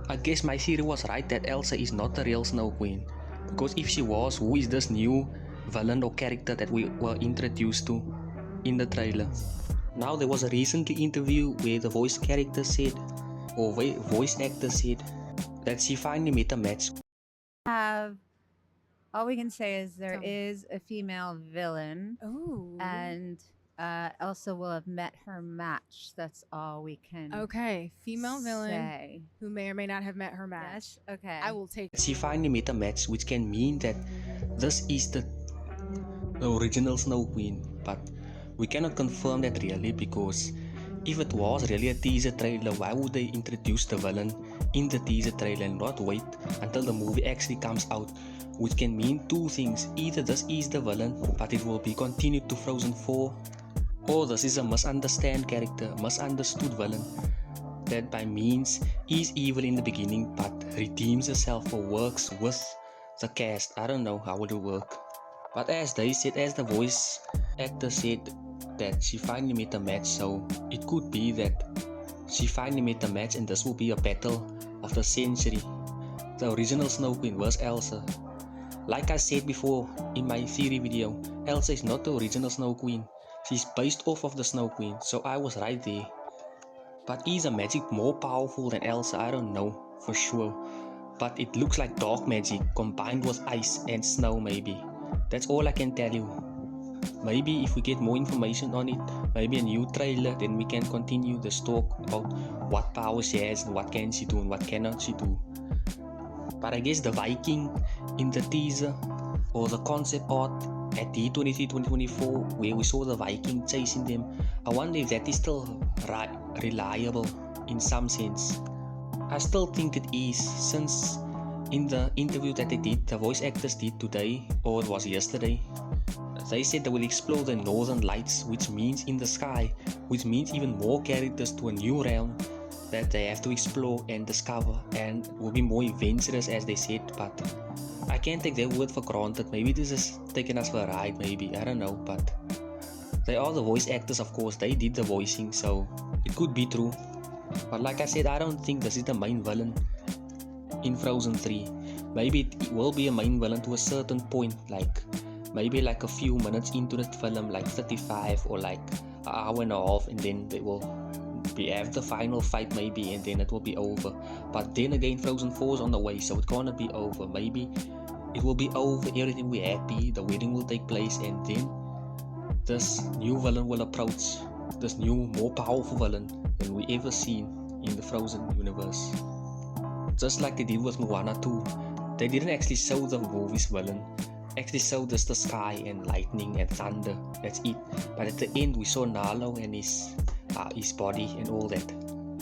I guess my theory was right that Elsa is not the real Snow Queen. Because if she was, who is this new villain or character that we were introduced to in the trailer? Now there was a recent interview where the voice character said, or voice actor said, that she finally met a match. All we can say is there Tell me. is a female villain, Ooh. and Elsa will have met her match. That's all we can. Okay, female villain say. who may or may not have met her match. Yes. Okay. I will take. She finally met a match, which can mean that this is the original Snow Queen, but we cannot confirm that really, because if it was really a teaser trailer, why would they introduce the villain in the teaser trailer and not wait until the movie actually comes out? Which can mean two things: either this is the villain but it will be continued to Frozen 4, or this is a misunderstood character, misunderstood villain that by means is evil in the beginning but redeems herself or works with the cast. I don't know how it will work. But as they said, as the voice actor said, that she finally met a match, so it could be that she finally met a match and this will be a battle of the century. The original Snow Queen versus Elsa. Like I said before in my theory video, Elsa is not the original Snow Queen. She's based off of the Snow Queen, so I was right there. But is a magic more powerful than Elsa? I don't know for sure. But it looks like dark magic combined with ice and snow maybe. That's all I can tell you. Maybe if we get more information on it, maybe a new trailer, then we can continue this talk about what power she has and what can she do and what cannot she do. But I guess the Viking in the teaser or the concept art at D23 2024 where we saw the Viking chasing them, I wonder if that is still reliable in some sense. I still think it is, since in the interview that they did, the voice actors did today, or it was yesterday, they said they will explore the northern lights, which means in the sky, which means even more characters to a new realm that they have to explore and discover, and will be more adventurous as they said. But I can't take their word for granted. Maybe this is taking us for a ride, maybe, I don't know. But they are the voice actors, of course, they did the voicing, so it could be true. But like I said, I don't think this is the main villain in Frozen 3. Maybe it will be a main villain to a certain point, like maybe like a few minutes into the film, like 35 or like an hour and a half, and then they will have the final fight maybe, and then it will be over. But then again, Frozen 4 is on the way, so it cannot be over. Maybe it will be over, everything will be happy, the wedding will take place, and then this new villain will approach, this new more powerful villain than we ever seen in the Frozen universe. Just like they did with Moana 2, they didn't actually show the movie's villain, actually showed us the sky and lightning and thunder, that's it. But at the end we saw Nalo and his body and all that.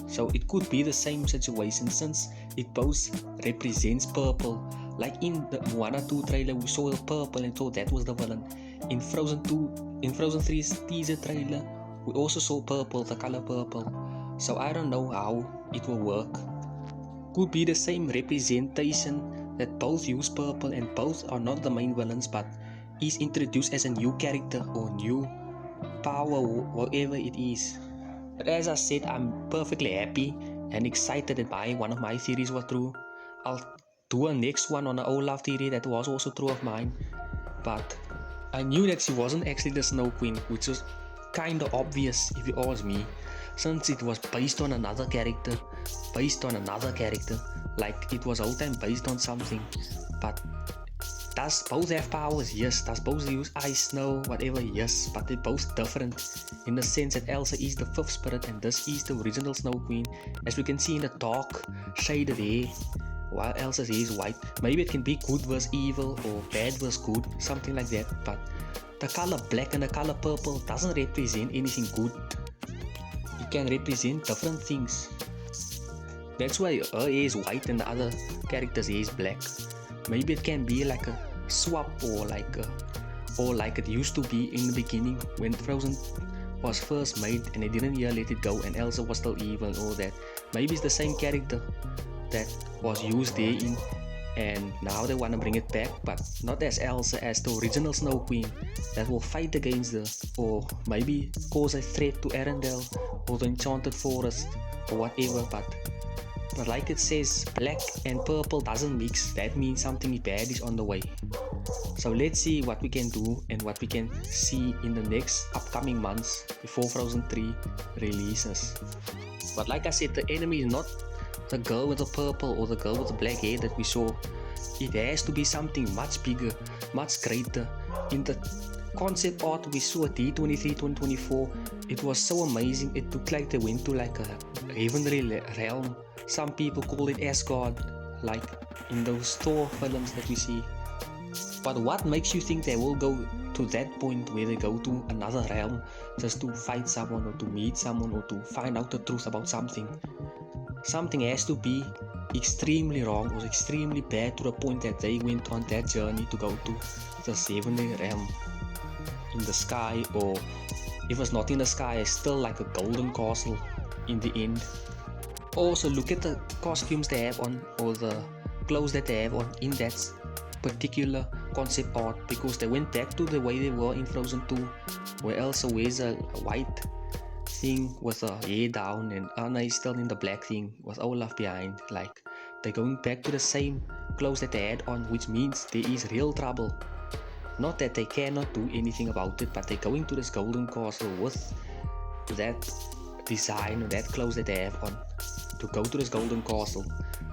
So it could be the same situation, since it both represents purple. Like in the Moana 2 trailer we saw the purple and thought that was the villain. In Frozen 3's teaser trailer we also saw purple, the color purple. So I don't know how it will work. Could be the same representation, that both use purple and both are not the main villains but is introduced as a new character or new power, whatever it is. But as I said, I'm perfectly happy and excited that one of my theories was true. I'll do a next one on the Olaf theory that was also true of mine. But I knew that she wasn't actually the Snow Queen, which was kinda obvious if you ask me, since it was based on another character, like it was all time based on something. But does both have powers? Yes. Does both use ice, snow, whatever? Yes. But they're both different in the sense that Elsa is the fifth spirit and this is the original Snow Queen, as we can see in the dark shaded hair, while Elsa's hair is white. Maybe it can be good versus evil or bad versus good, something like that. But the color black and the color purple doesn't represent anything good. It can represent different things. That's why her hair is white and the other character's hair is black. Maybe it can be like a swap, or like it used to be in the beginning when Frozen was first made and they didn't let it go and Elsa was still evil and all that. Maybe it's the same character that was used there in, and now they want to bring it back, but not as Elsa, as the original Snow Queen that will fight against her, or maybe cause a threat to Arendelle or the Enchanted Forest or whatever. But But like it says, black and purple doesn't mix. That means something bad is on the way. So let's see what we can do and what we can see in the next upcoming months before Frozen 3 releases. But like I said, the enemy is not the girl with the purple or the girl with the black hair that we saw. It has to be something much bigger, much greater. In the concept art we saw at D23 2024, it was so amazing. It looked like they went to like a heavenly realm. Some people call it Asgard, like in those Thor films that we see. But what makes you think they will go to that point where they go to another realm just to fight someone or to meet someone or to find out the truth about something? Something has to be extremely wrong or extremely bad to the point that they went on that journey to go to the heavenly realm in the sky, or if it's not in the sky, it's still like a golden castle in the end. Also look at the costumes they have on, or the clothes that they have on in that particular concept art, because they went back to the way they were in Frozen 2, where Elsa wears a white thing with her hair down and Anna is still in the black thing with Olaf behind. Like, they're going back to the same clothes that they had on, which means there is real trouble. Not that they cannot do anything about it, but they're going to this golden castle with that design or that clothes that they have on to go to this golden castle.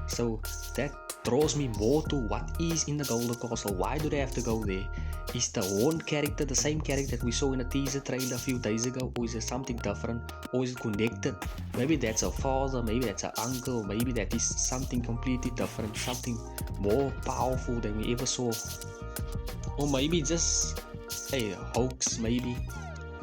So that draws me more to what is in the golden castle. Why do they have to go there? Is the horned character the same character that we saw in a teaser trailer a few days ago, or is it something different, or is it connected? Maybe that's a father, maybe that's an uncle, maybe that is something completely different, something more powerful than we ever saw. Or maybe just a hoax, maybe.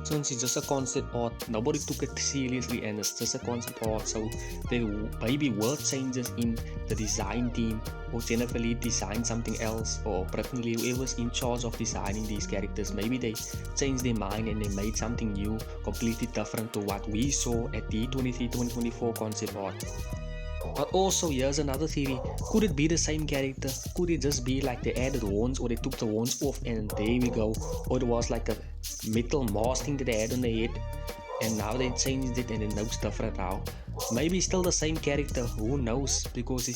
Since it's just a concept art, nobody took it seriously and it's just a concept art, so there maybe were changes in the design team, or Jennifer Lee designed something else, or Brittany Lee, whoever's in charge of designing these characters, maybe they changed their mind and they made something new, completely different to what we saw at the D23 2024 concept art. But also, here's another theory. Could it be the same character? Could it just be like they added horns, or they took the horns off and there we go? Or it was like a metal mask thing that they had on their head and now they changed it and it looks different now. Maybe still the same character, who knows? Because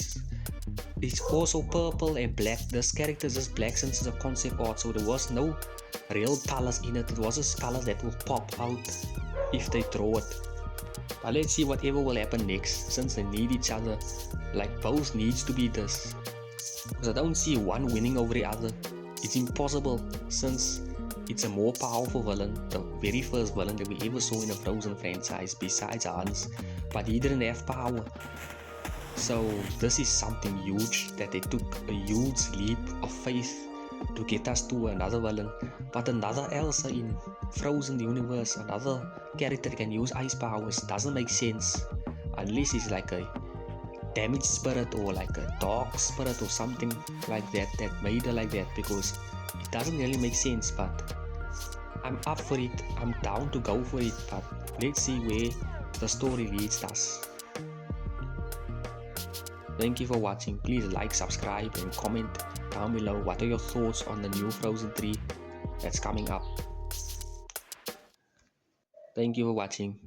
it's also purple and black. This character is just black since it's a concept art, so there was no real colors in it. It was just colors that will pop out if they draw it. But let's see whatever will happen next, since they need each other. Like, both needs to be this, because I don't see one winning over the other. It's impossible, since it's a more powerful villain, the very first villain that we ever saw in a Frozen franchise besides Hans, but he didn't have power. So this is something huge, that they took a huge leap of faith to get us to another villain. But another Elsa in Frozen universe, another character that can use ice powers, doesn't make sense unless he's like a damaged spirit or like a dark spirit or something like that made her like that, because it doesn't really make sense. But I'm up for it, I'm down to go for it, but let's see where the story leads us. Thank you for watching. Please like, subscribe and comment down below what are your thoughts on the new Frozen 3 that's coming up. Thank you for watching.